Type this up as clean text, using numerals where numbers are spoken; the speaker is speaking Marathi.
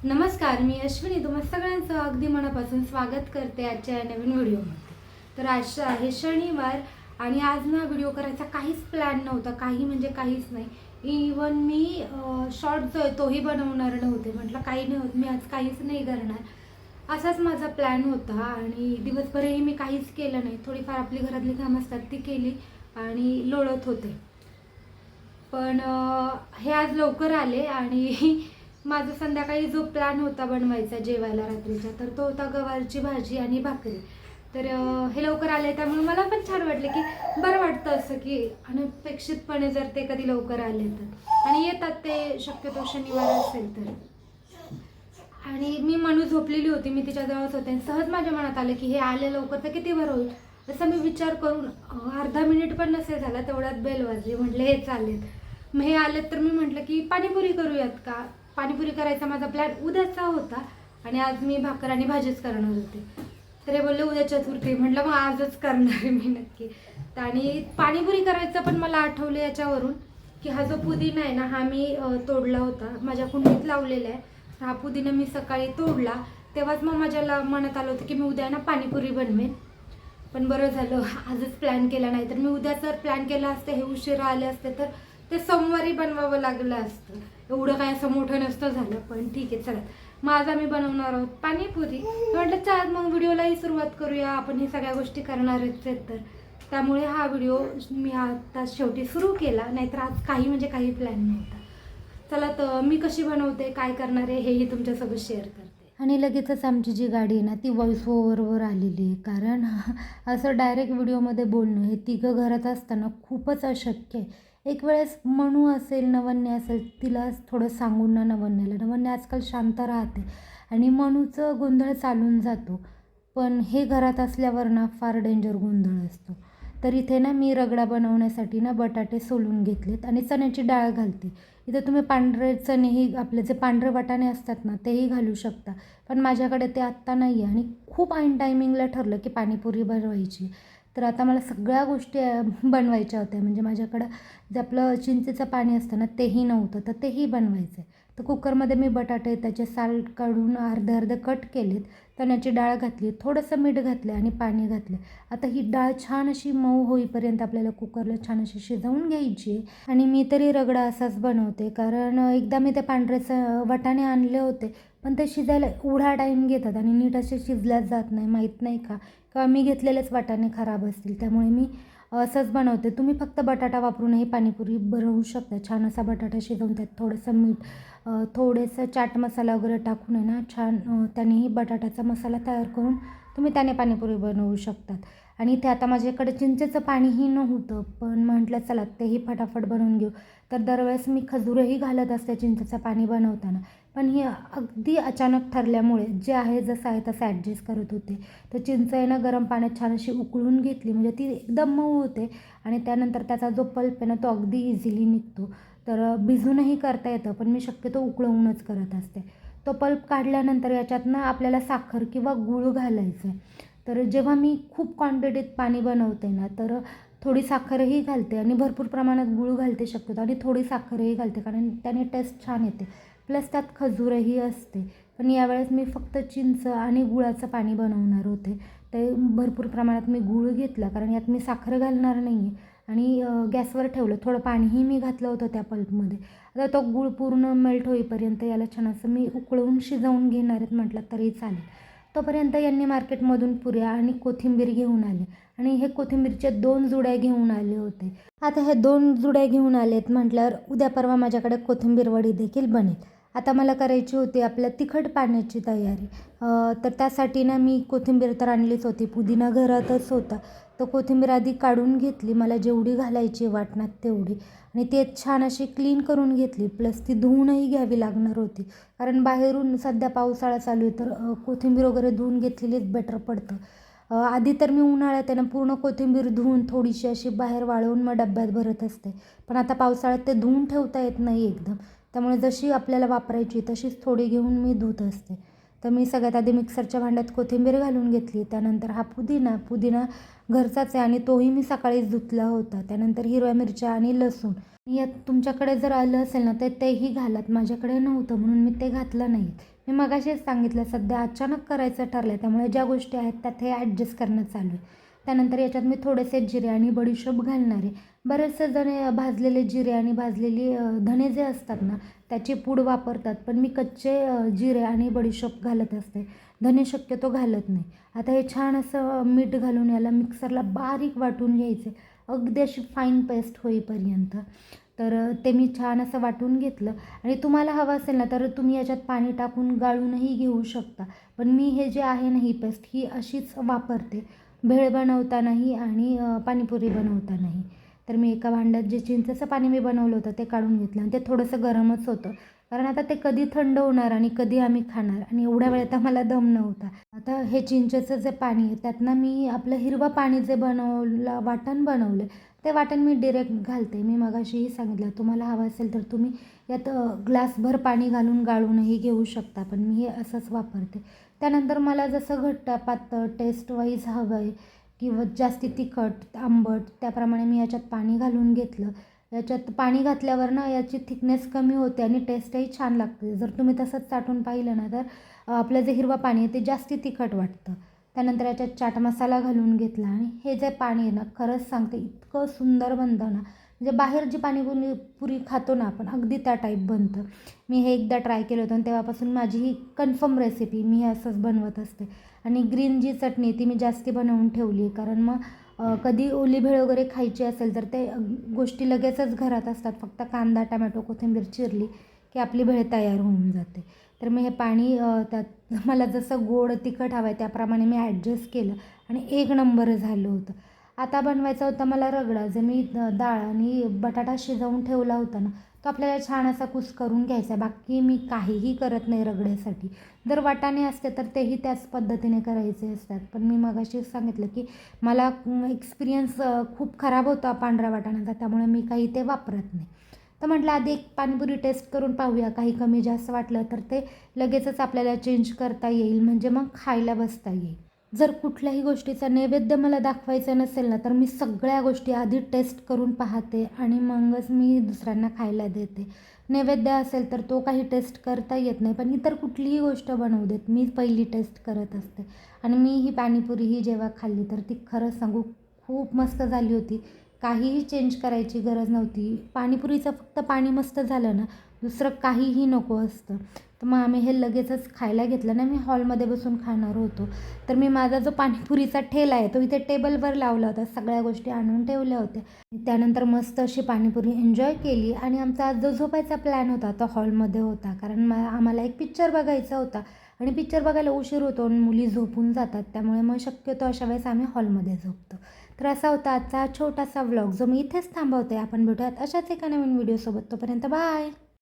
नमस्कार, मी अश्विनी तुम्हा सगळ्यांचं अगदी मनापासून स्वागत करते आजच्या या नवीन व्हिडिओमध्ये. तर आज आहे शनिवार आणि आज ना व्हिडिओ करायचा काहीच प्लॅन नव्हता, काही म्हणजे काहीच नाही. इवन मी शॉर्ट जो आहे तोही बनवणार नव्हते. म्हटलं काही नाही होत, मी आज काहीच नाही करणार, असाच माझा प्लॅन होता. आणि दिवसभरही मी काहीच केलं नाही. थोडीफार आपली घरातली कामं असतात ती केली आणि लोळत होते. पण हे आज लवकर आले आणि माझा संध्याकाळी जो प्लॅन होता बनवायचा जेवायला रात्रीचा, तर तो होता गवारची भाजी आणि भाकरी. तर हे लवकर आले त्यामुळे मला पण छान वाटलं, की बरं वाटतं असं की अनपेक्षितपणे जर ते कधी लवकर आले तर. आणि येतात ते शक्यतो शनिवार असेल तर. आणि मी मनू झोपलेली होती, मी तिच्याजवळच होते आणि सहज माझ्या मनात आलं की हे आले लवकर तर किती बरं होईल. असं मी विचार करून अर्धा मिनिट पण नसेल झाला तेवढ्यात बेल वाजली. म्हटलं हे चालेल. मग हे आलेत तर मी म्हटलं की पाणीपुरी करूयात का. पाणीपुरी करायचा माझा प्लॅन उद्याचा होता आणि आज मी भाकर आणि भाजीच करणार होते. तर हे बोलले उद्या चतुर्थी. म्हटलं मग आजच करणार आहे मी नक्की. आणि पाणीपुरी करायचं पण मला आठवलं याच्यावरून की हा जो पुदिना आहे ना, हा मी तोडला होता, माझ्या कुंडीत लावलेला आहे. हा पुदिना मी सकाळी तोडला तेव्हाच मग माझ्या मनात आलं होतं की मी उद्या ना पाणीपुरी बनवेन. पण बरं झालं आजच प्लॅन केला, नाही तर मी उद्या जर प्लॅन केला असतं, हे उशिरा आले असते तर ते सोमवारी बनवावं लागलं असतं. एवढं काय असं मोठं नसतं झालं. पण ठीक आहे, चला मग आज आम्ही बनवणार आहोत पाणीपुरी. म्हटलं चल मग व्हिडिओलाही सुरुवात करूया, आपण हे सगळ्या गोष्टी करणारच आहेत तर. त्यामुळे हा व्हिडिओ मी आता शेवटी सुरू केला, नाहीतर आज काही म्हणजे काही प्लॅन नव्हता. चला तर मी कशी बनवते, काय करणार आहे हेही तुमच्यासोबत शेअर करते. आणि लगेचच आमची जी गाडी आहे ना ती व्हॉइस ओव्हरवर आलेली आहे, कारण असं डायरेक्ट व्हिडिओमध्ये बोलणं हे तिघं घरात असताना खूपच अशक्य आहे. एक वेळेस मनू असेल, नवन्या असेल, तिला थोडं सांगून ना नवन्याला, नवन्या आजकाल शांत राहते आणि मनूचं गोंधळ चालून जातो. पण हे घरात असल्यावर ना फार डेंजर गोंधळ असतो. तर इथे ना मी रगडा बनवण्यासाठी ना बटाटे सोलून घेतलेत आणि चण्याची डाळ घालते. इथे तुम्ही पांढरे चणेही, आपले जे पांढरे वाटाणे असतात ना तेही घालू शकता. पण माझ्याकडे ते आत्ता नाही आहे आणि खूप ऐन टायमिंगला ठरलं की पाणीपुरी बनवायची. तर आता मला सगळ्या गोष्टी बनवायच्या होत्या. म्हणजे माझ्याकडं जे आपलं चिंचेचं पाणी असतं ना तेही नव्हतं, तर तेही बनवायचं आहे. तर कुकरमध्ये मी बटाटे त्याचे साल काढून अर्धे अर्धे कट केलेत, चण्याची डाळ घातली, थोडंसं मीठ घातलं आणि पाणी घातलं. आता ही डाळ छान अशी मऊ होईपर्यंत आपल्याला कुकरला छान अशी शिजवून घ्यायची आहे. आणि मी तरी रगडा असाच बनवते, कारण एकदा मी ते पांढरेचं वाटाणे आणले होते, पण ते शिजायला एवढा टाईम घेतात आणि नीट असे शिजल्याच जात नाही, माहीत नाही का, किंवा मी घेतलेलेच वाटाणे खराब असतील. त्यामुळे मी असंच बनवते. तुम्ही फक्त बटाटा वापरूनही पाणीपुरी बनवू शकता. छान असा बटाटा शिजवून त्यात थोडंसं मीठ, थोडेसं चाट मसाला वगैरे टाकून आहे ना छान त्यानेही बटाट्याचा मसाला तयार करून तुम्ही त्याने पाणीपुरी बनवू शकतात. आणि इथे आता माझ्याकडे चिंचेचं पाणीही नव्हतं, पण म्हटलं चला तेही फटाफट बनवून घेऊ. तर दरवेळेस मी खजूरही घालत असते चिंचेचं पाणी बनवताना, पण ही अगदी अचानक ठरल्यामुळे जे आहे जसं आहे तसं ॲडजस्ट करत होते. तर चिंच आहे ना गरम पाण्यात छान अशी उकळून घेतली, म्हणजे ती एकदम मऊ होते आणि त्यानंतर त्याचा जो पल्प आहे ना तो अगदी इझिली निघतो. तर भिजूनही करता येतं, पण मी शक्यतो उकळवूनच करत असते. तो पल्प काढल्यानंतर याच्यातनं आपल्याला साखर किंवा गूळ घालायचं आहे. तर जेव्हा मी खूप क्वांटिटीत पाणी बनवते ना, तर थोडी साखरही घालते आणि भरपूर प्रमाणात गूळ घालते शक्यतो, आणि थोडी साखरही घालते कारण त्याने टेस्ट छान येते. प्लस त्यात खजूरही असते. पण यावेळेस मी फक्त चिंच आणि गुळाचं पाणी बनवणार होते. ते भरपूर प्रमाणात मी गूळ घेतला, कारण यात मी साखर घालणार नाही आहे. आणि गॅसवर ठेवलं, थोडं पाणीही मी घातलं होतं त्या पल्पमध्ये. आता तो गूळ पूर्ण मेल्ट होईपर्यंत याला छान असं मी उकळवून शिजवून घेणार आहेत म्हटलं तरी चालेल. तोपर्यंत यांनी मार्केटमधून पुऱ्या आणि कोथिंबीर घेऊन आले आणि हे कोथिंबीरच्या 2 जुड्या घेऊन आले होते. आता हे 2 जुड्या घेऊन आलेत म्हटल्यावर उद्या परवा माझ्याकडे कोथिंबीर वडी देखील बनेल. आता मला करायची होती आपल्या तिखट पाण्याची तयारी. तर त्यासाठी ना मी कोथिंबीर तर आणलीच होती, पुदिना घरातच होता. तर कोथिंबीर आधी काढून घेतली, मला जेवढी घालायची वाटणात तेवढी, आणि ते छान अशी क्लीन करून घेतली. प्लस ती धुवूनही घ्यावी लागणार होती, कारण बाहेरून सध्या पावसाळा चालू आहे, तर कोथिंबीर वगैरे धुवून घेतलेलीच बेटर पडतं. आधी तर मी उन्हाळ्यात आहे ना पूर्ण कोथिंबीर धुवून थोडीशी अशी बाहेर वाळवून मग डब्यात भरत असते. पण आता पावसाळ्यात ते धुवून ठेवता येत नाही एकदम, त्यामुळे जशी आपल्याला वापरायची तशीच थोडी घेऊन मी धुत असते. तर मी सगळ्यात आधी मिक्सरच्या भांड्यात कोथिंबीर घालून घेतली. त्यानंतर हा पुदिना घरचाच आहे आणि तोही मी सकाळीच धुतला होता. त्यानंतर हिरव्या मिरच्या आणि लसूण. यात तुमच्याकडे जर आलं असेल ना तर तेही घालात, माझ्याकडे नव्हतं म्हणून मी ते घातलं नाही. मी मगाशीच सांगितलं सध्या अचानक करायचं ठरलं आहे, त्यामुळे ज्या गोष्टी आहेत त्यात हे ॲडजस्ट करणं चालू आहे. त्यानंतर याच्यात मी थोडेसे जिरे आणि बडीशोप घालणार आहे. बरेचसे जण भाजलेले जिरे आणि भाजलेली धणे जे असतात ना त्याची पूड वापरतात, पण मी कच्चे जिरे आणि बडीशोप घालत असते. धने शक्यतो घालत नाही. आता हे छान असं मीठ घालून याला मिक्सरला बारीक वाटून घ्यायचे, अगदी अशी फाईन पेस्ट होईपर्यंत. तर ते मी छान असं वाटून घेतलं आणि तुम्हाला हवं असेल ना तर तुम्ही याच्यात पाणी टाकून गाळूनही घेऊ शकता. पण मी हे जे आहे ना ही पेस्ट ही अशीच वापरते, भेळ बनवतानाही आणि पाणीपुरी बनवतानाही. तर मी एका भांड्यात जे चिंचेचं पाणी मी बनवलं होतं ते काढून घेतलं आणि ते थोडंसं गरमच होतं, कारण आता ते कधी थंड होणार आणि कधी आम्ही खाणार आणि एवढ्या वेळेत आम्हाला दम नव्हता. आता हे चिंचेचं जे पाणी आहे त्यातनं मी आपलं हिरवं पाणी जे वाटण बनवलं ते वाटण मी डिरेक्ट घालते. मी मगाशीही सांगितलं तुम्हाला हवं असेल तर तुम्ही यात ग्लासभर पाणी घालून गाळूनही घेऊ शकता, पण मी हे असंच वापरते. त्यानंतर मला जसं घट्ट पातळ टेस्ट वाईज हवं आहे किंवा जास्ती तिखट आंबट त्याप्रमाणे मी याच्यात पाणी घालून घेतलं. याच्यात पाणी घातल्यावर ना याची थिकनेस कमी होते आणि टेस्टही छान लागते. जर तुम्ही तसंच चाटून पाहिलं ना तर आपलं जे हिरवं पाणी आहे ते जास्ती तिखट वाटतं. त्यानंतर याच्यात चाट मसाला घालून घेतला आणि हे जे पाणी आहे ना खरंच सांगते इतकं सुंदर बनतं ना, म्हणजे बाहेर जी पाणीपुरी खातो ना आपण अगदी त्या टाईप बनतं. मी हे एकदा ट्राय केलं होतं आणि तेव्हापासून माझी ही कन्फर्म रेसिपी मी असंच बनवत असते. आणि ग्रीन जी चटणी ती मी जास्ती बनवून ठेवली आहे, कारण मग कधी ओली भेळ वगैरे खायची असेल तर ते गोष्टी लगेचच घरात असतात. फक्त कांदा टमॅटो कोथिंबीर चिरली की आपली भेळ तयार होऊन जाते. तर मी हे पाणी त्यात मला जसं गोड तिखट हवं आहे त्याप्रमाणे मी ॲडजस्ट केलं आणि एक नंबर झालं होतं. आता बनवायचा होता मला रगडा. जो मी डाळ आणि बटाटा शिजवून ठेवला होता ना तो आपल्याला छान असा कुस्करून घ्यायचा. बाकी मी काहीही करत नाही रगड्यासाठी. जर वाटाणे असते तर तेही त्याच पद्धतीने करायचे असतात, पण मी मगाशीच सांगितलं की मला एक्सपिरियन्स खूप खराब होता पांढऱ्या वाटाण्याचा, त्यामुळे मी काही ते वापरत नाही. तर म्हटलं आधी एक पाणीपुरी टेस्ट करून पाहूया, काही कमी जास्त वाटलं तर ते लगेचच आपल्याला चेंज करता येईल, म्हणजे मग खायला बसता येईल. जर कुठल्याही गोष्टीचा नैवेद्य मला दाखवायचा नसेल ना तर मी सगळ्या गोष्टी आधी टेस्ट करून पाहते आणि मगच मी दुसऱ्यांना खायला देते. नैवेद्य असेल तर तो काही टेस्ट करता येत नाही, पण इतर कुठलीही गोष्ट बनवू देत मी पहिली टेस्ट करत असते. आणि मी ही पाणीपुरी ही जेव्हा खाल्ली तर ती खरंच सांगू खूप मस्त झाली होती. काहीही चेंज करायची गरज नव्हती. पाणीपुरीचं फक्त पाणी मस्त झालं ना दुसरं काहीही नको असतं. तर मग आम्ही हे लगेचच खायला घेतलं ना. मी हॉलमध्ये बसून खाणार होतो, तर मी माझा जो पाणीपुरीचा ठेला आहे तो इथे टेबलवर लावला होता, सगळ्या गोष्टी आणून ठेवल्या होत्या. त्यानंतर मस्त अशी पाणीपुरी एन्जॉय केली आणि आमचा आज जो झोपायचा प्लॅन होता तो हॉलमध्ये होता, कारण आम्हाला एक पिक्चर बघायचा होता आणि पिक्चर बघायला उशीर होतो आणि मुली झोपून जातात, त्यामुळे मग शक्यतो अशा वेळेस आम्ही हॉलमध्ये झोपतो. तर असा होता आजचा छोटासा व्लॉग जो मी इथेच थांबवते. आपण भेटूयात अशाच एका नवीन व्हिडिओसोबत. तोपर्यंत बाय.